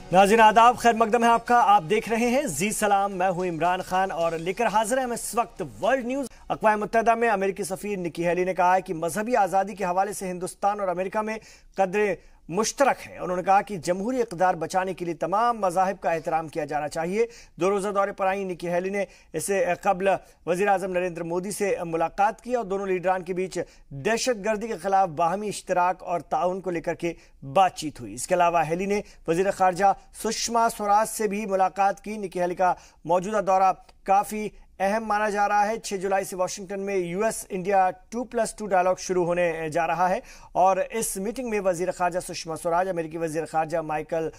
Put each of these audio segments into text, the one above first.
नाज़रीन आदाब, खैर मकदम है आपका। आप देख रहे हैं जी सलाम। मैं हूं इमरान खान और लेकर हाजिर हैं हम इस वक्त वर्ल्ड न्यूज। अक़वाम मुत्तहिदा में अमेरिकी सफ़ीर निकी हेली ने कहा है कि मजहबी आज़ादी के हवाले से हिंदुस्तान और अमेरिका में कदरें मुश्तरक है। उन्होंने कहा कि जमहूरी इक़्तिदार बचाने के लिए तमाम मज़ाहिब का एहतराम किया जाना चाहिए। 2 रोज़ा दौरे पर आई निकी हेली ने इससे कबल वज़ीर आज़म नरेंद्र मोदी से मुलाकात की और दोनों लीडरान के बीच दहशतगर्दी के खिलाफ बाहमी इश्तराक और ताउन को लेकर के बातचीत हुई। इसके अलावा हेली ने वज़ीर ख़ारजा सुषमा स्वराज से भी मुलाकात की। निकी हेली का मौजूदा दौरा काफ़ी अहम माना जा रहा है। 6 जुलाई से वाशिंगटन में यूएस इंडिया 2+2 डायलॉग शुरू होने जा रहा है और इस मीटिंग में वजीर खारजा सुषमा स्वराज, अमेरिकी वजीर खारजा माइकल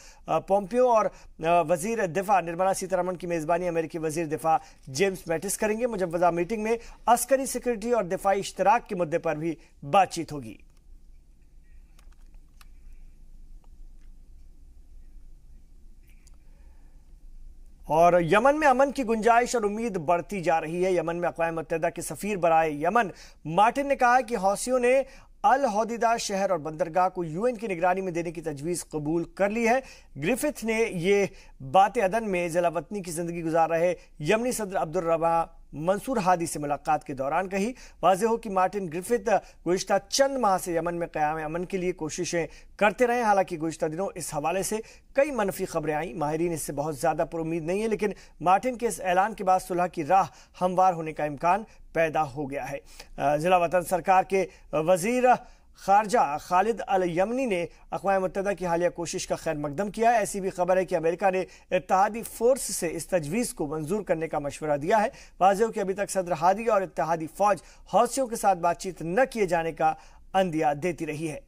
पोम्पियो और वजीर दिफा निर्मला सीतारमण की मेजबानी अमेरिकी वजीर दिफा जेम्स मैटिस करेंगे। मुजव्वजा मीटिंग में अस्करी सिक्योरिटी और दिफाई इश्तराक के मुद्दे पर भी बातचीत होगी। और यमन में अमन की गुंजाइश और उम्मीद बढ़ती जा रही है। यमन में अक़वाम मुत्तहिदा के सफीर बराए यमन मार्टिन ने कहा है कि हौसियों ने अल हौदीदा शहर और बंदरगाह को यूएन की निगरानी में देने की तजवीज़ कबूल कर ली है। ग्रिफिथ ने ये बातें अदन में ज़िला वतनी की जिंदगी गुजार रहे यमनी सदर अब्दुर्रबा मंसूर हादी से मुलाकात के दौरान कही। वाज़ेह हो कि मार्टिन ग्रिफिथ गुज़िश्ता चंद माह से यमन में क़याम अमन के लिए कोशिशें करते रहे। हालांकि गुज़िश्ता दिनों इस हवाले से कई मनफी खबरें आईं। माहिरीन इससे बहुत ज़्यादा पुरुम्मीद नहीं है, लेकिन मार्टिन के इस ऐलान के बाद सुलह की राह हमवार होने का इम्कान पैदा हो गया है। ज़िला वतन सरकार के वज़ीर खारजा खालिद अल यमनी ने अक़वाम मुत्तहिदा की हालिया कोशिश का खैर मकदम किया है। ऐसी भी खबर है कि अमेरिका ने इत्तेहादी फोर्स से इस तजवीज़ को मंजूर करने का मशवरा दिया है। वाज़ेह हो कि अभी तक सदर हादी और इत्तेहादी फौज हौसियों के साथ बातचीत न किए जाने का अंदिया देती रही है।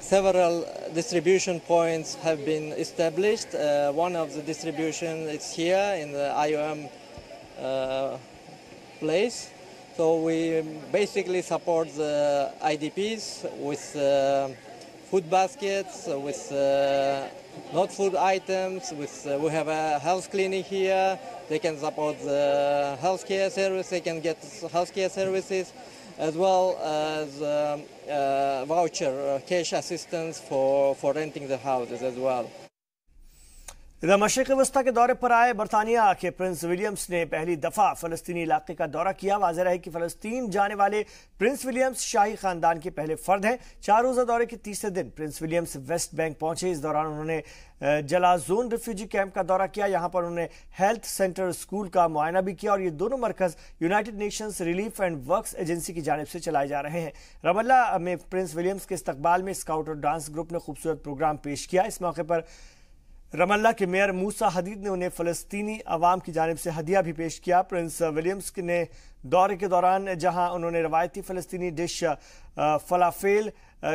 Several distribution points have been established. One of the distribution is here in the IOM place. So we basically support the IDPs with food baskets, with not food items. We have a health clinic here. They can support the healthcare service. They can get healthcare services, as well as voucher cash assistance for renting the houses as well. इधर मशरिक़ वस्ता के दौरे पर आए बरतानिया के Prince Williams ने पहली दफ़ा फ़लस्तीनी इलाके का दौरा किया। वाज़ेह है कि फ़लस्तीन जाने वाले प्रिंस विलियम्स शाही ख़ानदान के पहले फ़र्द हैं। 4 रोज़ा दौरे के तीसरे दिन प्रिंस विलियम्स वेस्ट बैंक पहुंचे। इस दौरान उन्होंने जलाजोन रिफ्यूजी कैंप का दौरा किया। यहाँ पर उन्होंने हेल्थ सेंटर स्कूल का मुआयना भी किया और ये दोनों मरकज़ United Nations Relief and Works Agency की जानिब से चलाए जा रहे हैं। रमल्ला में प्रिंस विलियम्स के इस्तकबाल में स्काउट और डांस ग्रुप ने खूबसूरत प्रोग्राम पेश किया। इस मौके पर रमल्ला के मेयर मूसा हदीद ने उन्हें फ़लस्तीनी अवाम की जानिब से हदिया भी पेश किया। प्रिंस विलियम्स ने दौरे के दौरान जहां उन्होंने रवायती फ़लस्तीनी डिश फलाफेल,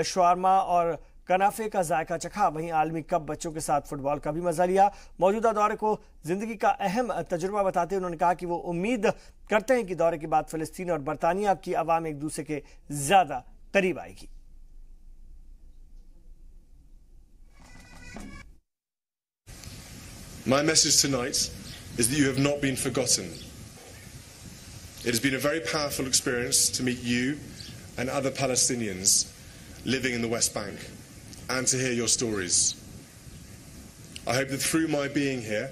शवारमा और कनाफे का जायका चखा, वहीं आलमी कप बच्चों के साथ फुटबॉल का भी मजा लिया। मौजूदा दौरे को जिंदगी का अहम तजुर्बा बताते हुए उन्होंने कहा कि वो उम्मीद करते हैं कि दौरे के बाद फ़लस्तीन और बरतानिया की अवाम एक दूसरे के ज़्यादा करीब आएगी। My message tonight is that you have not been forgotten. It has been a very powerful experience to meet you and other Palestinians living in the West Bank and to hear your stories. I hope that through my being here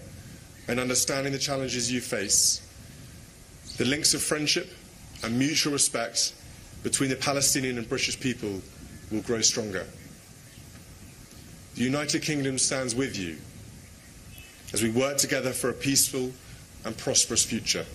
and understanding the challenges you face, the links of friendship and mutual respect between the Palestinian and British people will grow stronger. The United Kingdom stands with you as we work together for a peaceful and prosperous future.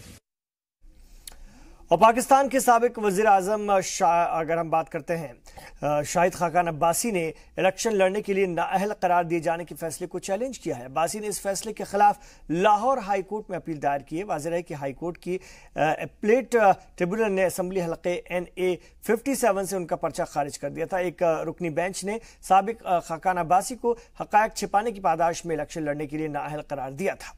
और पाकिस्तान के साबिक वज़ीर आज़म अगर हम बात करते हैं, शाहिद खाकान अब्बासी ने इलेक्शन लड़ने के लिए नाअहल करार दिए जाने के फैसले को चैलेंज किया है। अब्बासी ने इस फैसले के खिलाफ लाहौर हाई कोर्ट में अपील दायर की है। वाज़ेह है कि हाई कोर्ट की अपीलेट ट्रिब्यूनल ने असम्बली हलक़े NA 57 से उनका पर्चा खारिज कर दिया था। एक रुकनी बेंच ने साबिक खाकान अब्बासी को हक़ायक़ छिपाने की पादाश में इलेक्शन लड़ने के लिए नाअहल करार दिया था।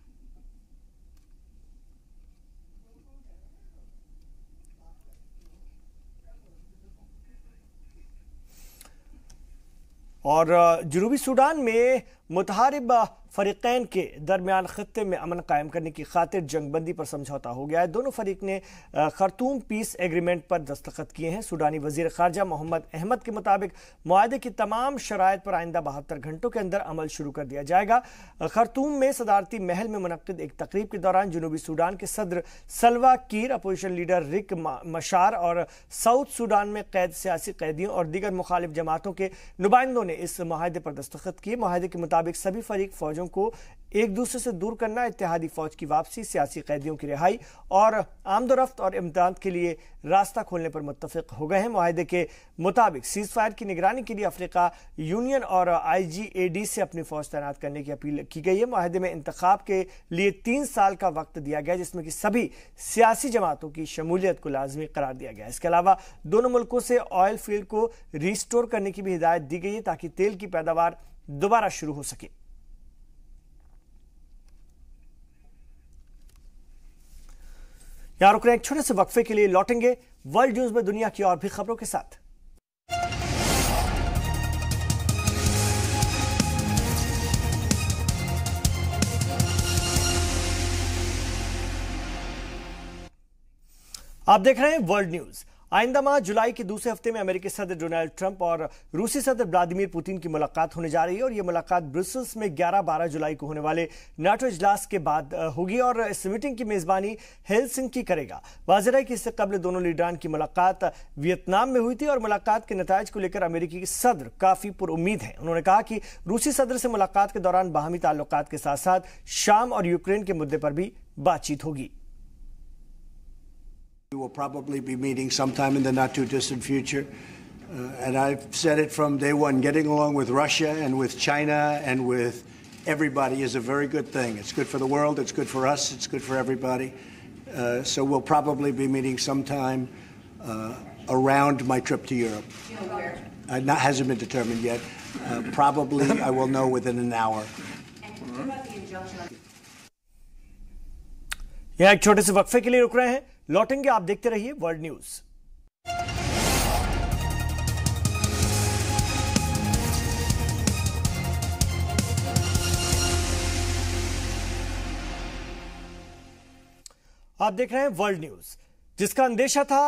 और जनूबी सूडान में मुतहारिब फरीकैन के दरमियान खत्ते में अमन कायम करने की खातिर जंगबंदी पर समझौता हो गया है। दोनों फरीक ने खर्तूम पीस एग्रीमेंट पर दस्तखत किए हैं। सूडानी वजीर खारजा मोहम्मद अहमद के मुताबिक मुआहदे की तमाम शराइत पर आइंदा 72 घंटों के अंदर अमल शुरू कर दिया जाएगा। खर्तूम में सदारती महल में मुनक्किद एक तकरीब के दौरान जनूबी सूडान के सदर सल्वा कीर, अपोजिशन लीडर रिक मशार और साउथ सूडान में कैद सियासी कैदियों और दीगर मुखालिफ जमातों के नुमाइंदों ने इस मुआहदे पर दस्तखत किए। मुआहदे के मुताबिक सभी फरीक फौजों को एक दूसरे से दूर करना, इत्तेहादी फौज की वापसी, सियासी कैदियों की रिहाई और आमदोरफ्त और इम्दाद के लिए रास्ता खोलने पर मुत्तफिक हो गए हैं। मुआहदे के मुताबिक सीज फायर की निगरानी के लिए अफ्रीका यूनियन और IGAD से अपनी फौज तैनात करने की अपील की गई है। मुआहदे में इंतखाब के लिए 3 साल का वक्त दिया गया, जिसमें कि सभी सियासी जमातों की शमूलियत को लाजमी करार दिया गया। इसके अलावा दोनों मुल्कों से ऑयल फील्ड को रिस्टोर करने की भी हिदायत दी गई है ताकि तेल की पैदावार दोबारा शुरू हो सके। यहां रुक रहे हैं, एक छोटे से वक्फे के लिए लौटेंगे वर्ल्ड न्यूज में दुनिया की और भी खबरों के साथ। आप देख रहे हैं वर्ल्ड न्यूज। आइंदा माह जुलाई के दूसरे हफ्ते में अमेरिकी सदर डोनाल्ड ट्रंप और रूसी सदर व्लादिमीर पुतिन की मुलाकात होने जा रही है और यह मुलाकात ब्रुसेल्स में 11-12 जुलाई को होने वाले नाटो इजलास के बाद होगी और इस मीटिंग की मेजबानी हेलसिंकी करेगा। वाज़ेह है कि इससे कबल दोनों लीडरान की मुलाकात वियतनाम में हुई थी और मुलाकात के नताइज को लेकर अमेरिकी सदर काफी पुरुम्मीद हैं। उन्होंने कहा कि रूसी सदर से मुलाकात के दौरान बाहमी ताल्लुकात के साथ साथ शाम और यूक्रेन के मुद्दे पर भी बातचीत होगी। We will probably be meeting sometime in the not too distant future. And I've said it from day one, getting along with Russia and with China and with everybody is a very good thing. It's good for the world, it's good for us, it's good for everybody. So we'll probably be meeting sometime around my trip to Europe. You know where? Hasn't been determined yet. Probably I will know within an hour. And what about the injunction? यहां एक छोटे से वक्फे के लिए रुक रहे हैं, लौटेंगे। आप देखते रहिए वर्ल्ड न्यूज। आप देख रहे हैं वर्ल्ड न्यूज। जिसका अंदेशा था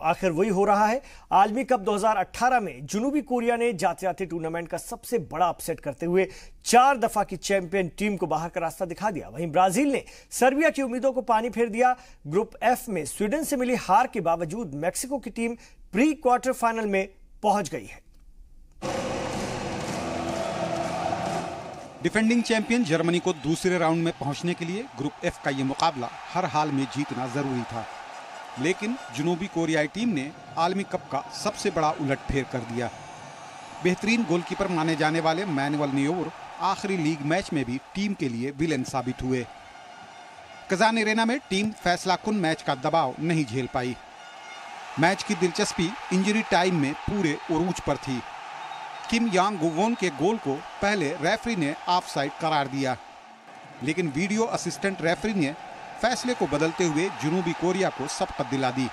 आखिर वही हो रहा है। आलमी कप 2018 में जुनूबी कोरिया ने जाते जाते टूर्नामेंट का सबसे बड़ा अपसेट करते हुए 4 दफा की चैंपियन टीम को बाहर का रास्ता दिखा दिया। वहीं ब्राजील ने सर्बिया की उम्मीदों को पानी फेर दिया। ग्रुप F में स्वीडन से मिली हार के बावजूद मैक्सिको की टीम प्री क्वार्टर फाइनल में पहुंच गई है। डिफेंडिंग चैंपियन जर्मनी को दूसरे राउंड में पहुंचने के लिए ग्रुप F का यह मुकाबला हर हाल में जीतना जरूरी था, लेकिन जुनूबी कोरियाई टीम ने आलमी कप का सबसे बड़ा उलटफेर कर दिया। बेहतरीन गोलकीपर माने जाने वाले मैनुअल न्योर आखिरी लीग मैच में भी टीम के लिए विलेन साबित हुए। कजान एरेना में टीम फैसलाकुन मैच का दबाव नहीं झेल पाई। मैच की दिलचस्पी इंजरी टाइम में पूरे उरूज पर थी। किम यांग गुवोन के गोल को पहले रेफरी ने ऑफसाइड करार दिया, लेकिन वीडियो असिस्टेंट रेफरी ने फैसले को बदलते हुए जुनूबी कोरिया को सबकत दिला दी।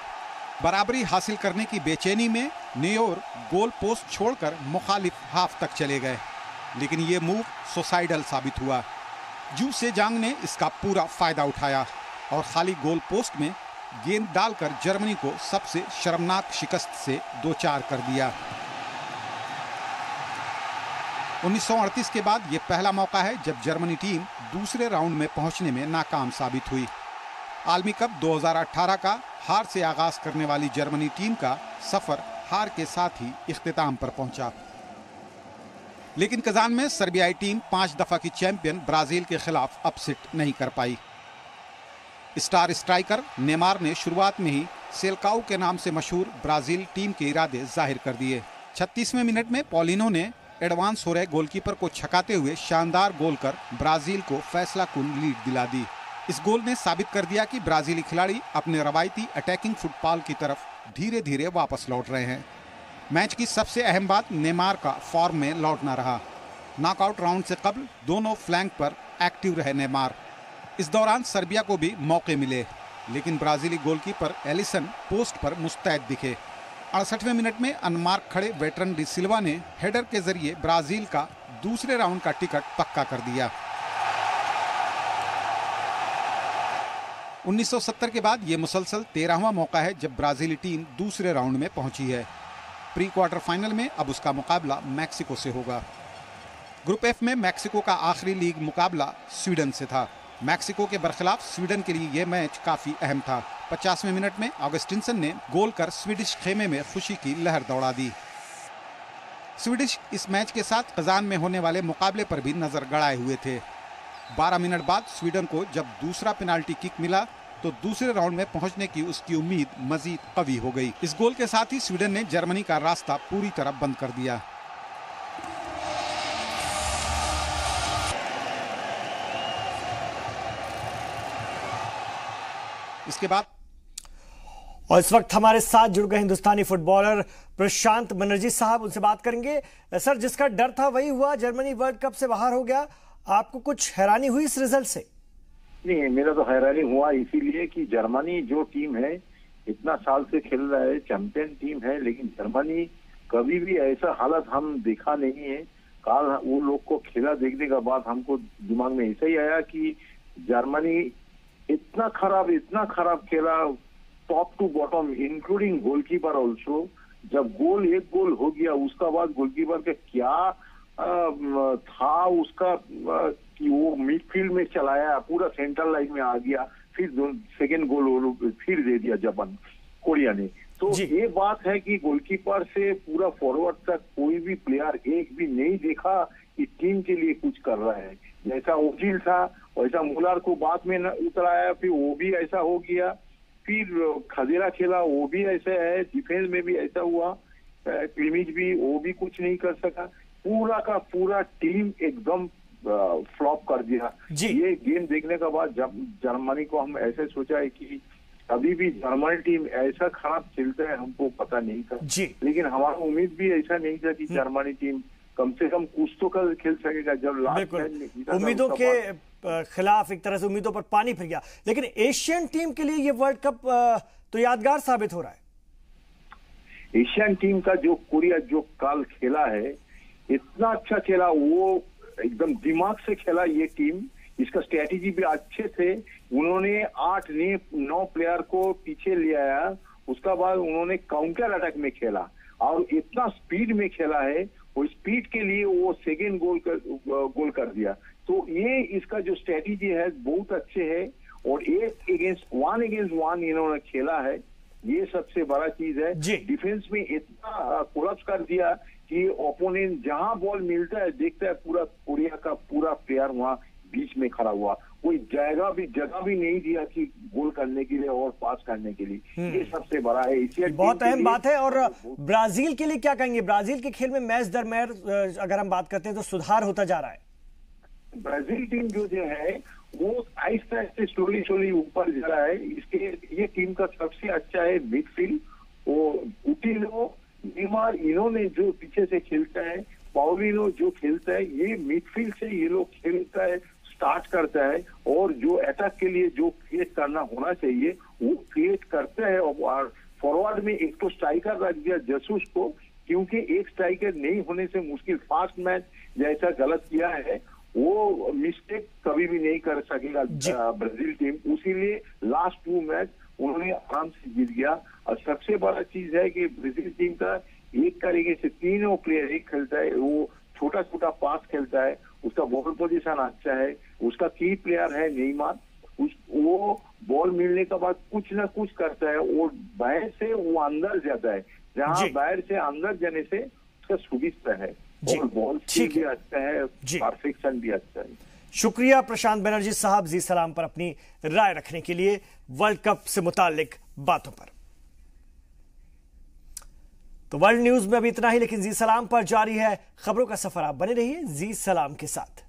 बराबरी हासिल करने की बेचैनी में न्योर गोल पोस्ट छोड़कर मुखालिफ हाफ तक चले गए, लेकिन ये मूव सुसाइडल साबित हुआ। जू से जांग ने इसका पूरा फायदा उठाया और खाली गोल पोस्ट में गेंद डालकर जर्मनी को सबसे शर्मनाक शिकस्त से 2-4 कर दिया। 1938 के बाद यह पहला मौका है जब जर्मनी टीम दूसरे राउंड में पहुंचने में नाकाम साबित हुई। आलमी कप 2018 का हार से आगाज करने वाली जर्मनी टीम का सफर हार के साथ ही इख्तिताम पर पहुंचा, लेकिन कजान में सर्बियाई टीम 5 दफा की चैंपियन ब्राजील के खिलाफ अपसेट नहीं कर पाई। स्टार स्ट्राइकर नेमार ने शुरुआत में ही सेल्काउ के नाम से मशहूर ब्राजील टीम के इरादे जाहिर कर दिए। 36वें मिनट में पॉलिनो ने एडवांस हो रहे गोलकीपर को छकाते हुए शानदार गोल कर ब्राजील को फैसलाकुन लीड दिला दी। इस गोल ने साबित कर दिया कि ब्राजीली खिलाड़ी अपने रवायती अटैकिंग फुटबॉल की तरफ धीरे धीरे वापस लौट रहे हैं। मैच की सबसे अहम बात नेमार का फॉर्म में लौटना रहा। नॉकआउट राउंड से कबल दोनों फ्लैंक पर एक्टिव रहे नेमार। इस दौरान सर्बिया को भी मौके मिले, लेकिन ब्राजीली गोलकीपर एलिसन पोस्ट पर मुस्तैद दिखे। 68वें मिनट में अनमार्क खड़े वेटरन डी सिल्वा ने हेडर के जरिए ब्राजील का दूसरे राउंड का टिकट पक्का कर दिया। 1970 के बाद ये मुसलसल 13वां मौका है जब ब्राजीली टीम दूसरे राउंड में पहुंची है। प्री क्वार्टर फाइनल में अब उसका मुकाबला मैक्सिको से होगा। ग्रुप एफ में मैक्सिको का आखिरी लीग मुकाबला स्वीडन से था। मैक्सिको के बरखिलाफ स्वीडन के लिए यह मैच काफी अहम था। 50वें मिनट में ऑगस्टिनसन ने गोल कर स्वीडिश खेमे में खुशी की लहर दौड़ा दी। स्वीडिश इस मैच के साथ खजान में होने वाले मुकाबले पर भी नजर गड़ाए हुए थे। 12 मिनट बाद स्वीडन को जब दूसरा पेनाल्टी किक मिला तो दूसरे राउंड में पहुंचने की उसकी उम्मीद मजीद कवी हो गई। इस गोल के साथ ही स्वीडन ने जर्मनी का रास्ता पूरी तरह बंद कर दिया। इसके बाद और इस वक्त हमारे साथ जुड़ गए हिंदुस्तानी फुटबॉलर प्रशांत बनर्जी साहब, उनसे बात करेंगे। सर, जिसका डर था वही हुआ, जर्मनी वर्ल्ड कप से बाहर हो गया। आपको कुछ हैरानी हुई इस रिजल्ट से? नहीं, मेरा तो हैरानी हुआ इसीलिए कि जर्मनी जो टीम है इतना साल से खेल रहा है, चैंपियन टीम है, लेकिन जर्मनी कभी भी ऐसा हालत हम देखा नहीं है। कल वो लोग को खेला देखने के बाद हमको दिमाग में ऐसा ही आया कि जर्मनी इतना खराब खेला, top to bottom including goalkeeper also. जब एक गोल हो गया उसका बाद गोलकीपर का क्या था उसका कि वो मिडफील्ड में चलाया, पूरा सेंट्रल लाइन में आ गया, फिर सेकेंड गोल फिर दे दिया जापान कोरिया ने। तो ये बात है कि गोलकीपर से पूरा फॉरवर्ड तक कोई भी प्लेयर एक भी नहीं देखा कि टीम के लिए कुछ कर रहा है। जैसा ओजिल था वैसा मुलार को बाद में उतराया, फिर वो भी ऐसा हो गया। फिर खदेरा खेला, वो भी ऐसा है। डिफेंस में भी ऐसा हुआ, क्लिमिच भी वो भी कुछ नहीं कर सका। पूरा का पूरा टीम एकदम फ्लॉप कर दिया। ये गेम देखने के बाद जब जर्मनी को हम ऐसे सोचा है कि अभी भी जर्मनी टीम ऐसा खराब खेलता है हमको पता नहीं था, लेकिन हमारा उम्मीद भी ऐसा नहीं था कि जर्मनी टीम कम से कम कुछ तो कल खेल सकेगा। जब लास्ट उम्मीदों के खिलाफ एक तरह से उम्मीदों पर पानी फिर गया। लेकिन एशियन टीम के लिए ये वर्ल्ड कप तो यादगार साबित हो रहा है। एशियन टीम का जो कोरिया जो कल खेला है इतना अच्छा खेला, वो एकदम दिमाग से खेला ये टीम। इसका स्ट्रेटेजी भी अच्छे थे। उन्होंने 8-9 प्लेयर को पीछे ले आया, उसका बाद उन्होंने काउंटर अटैक में खेला और इतना स्पीड में खेला है। वो स्पीड के लिए वो सेकेंड गोल कर दिया। तो ये इसका जो स्ट्रेटेजी है बहुत अच्छे है और 1 अगेंस्ट 1 इन्होंने खेला है, ये सबसे बड़ा चीज है। डिफेंस में इतना कोलैप्स कर दिया कि ओपोनेंट जहां बॉल मिलता है देखता है पूरा कोरिया का पूरा प्लेयर वहां बीच में खड़ा हुआ, कोई जगह भी नहीं दिया कि गोल करने के लिए और पास करने के लिए। ये सबसे बड़ा है, इसी बहुत अहम बात है। और ब्राजील के लिए क्या कहेंगे? ब्राजील के खेल में मैच दर मैच अगर हम बात करते हैं तो सुधार होता जा रहा है। ब्राजील टीम जो है वो आहिस्ता आहिस्ता स्लोली ऊपर जा रहा है। इसके ये टीम का सबसे अच्छा है मिडफील्ड। वो उटिलो, नेमार, इन्होंने जो पीछे से खेलता है, पाउलिनो जो खेलता है, ये मिडफील्ड से ये लोग खेलता है, स्टार्ट करता है और जो अटैक के लिए जो क्रिएट करना होना चाहिए वो क्रिएट करता है। और फॉरवर्ड में एक तो स्ट्राइकर रख दिया जसूस को, क्योंकि एक स्ट्राइकर नहीं होने से मुश्किल। फास्ट मैच जैसा गलत किया है वो मिस्टेक कभी भी नहीं कर सकेगा ब्राजील टीम। उसीलिए लास्ट 2 मैच उन्होंने आराम से जीत गया। और सबसे बड़ा चीज है कि ब्राजील टीम का एक तरीके से तीनों प्लेयर एक खेलता है। वो छोटा पास खेलता है, उसका बॉल पोजीशन अच्छा है, उसका की प्लेयर है नेमार। वो बॉल मिलने के बाद कुछ ना कुछ करता है और बाहर से वो अंदर जाता है, जहां बाहर से अंदर जाने से उसका सुविधा है और बॉल भी अच्छा है, परफेक्शन भी अच्छा है। शुक्रिया प्रशांत बनर्जी साहब जी सलाम पर अपनी राय रखने के लिए वर्ल्ड कप से मुतालिक बातों पर। तो वर्ल्ड न्यूज में अभी इतना ही, लेकिन जी सलाम पर जारी है खबरों का सफर। आप बने रहिए जी सलाम के साथ।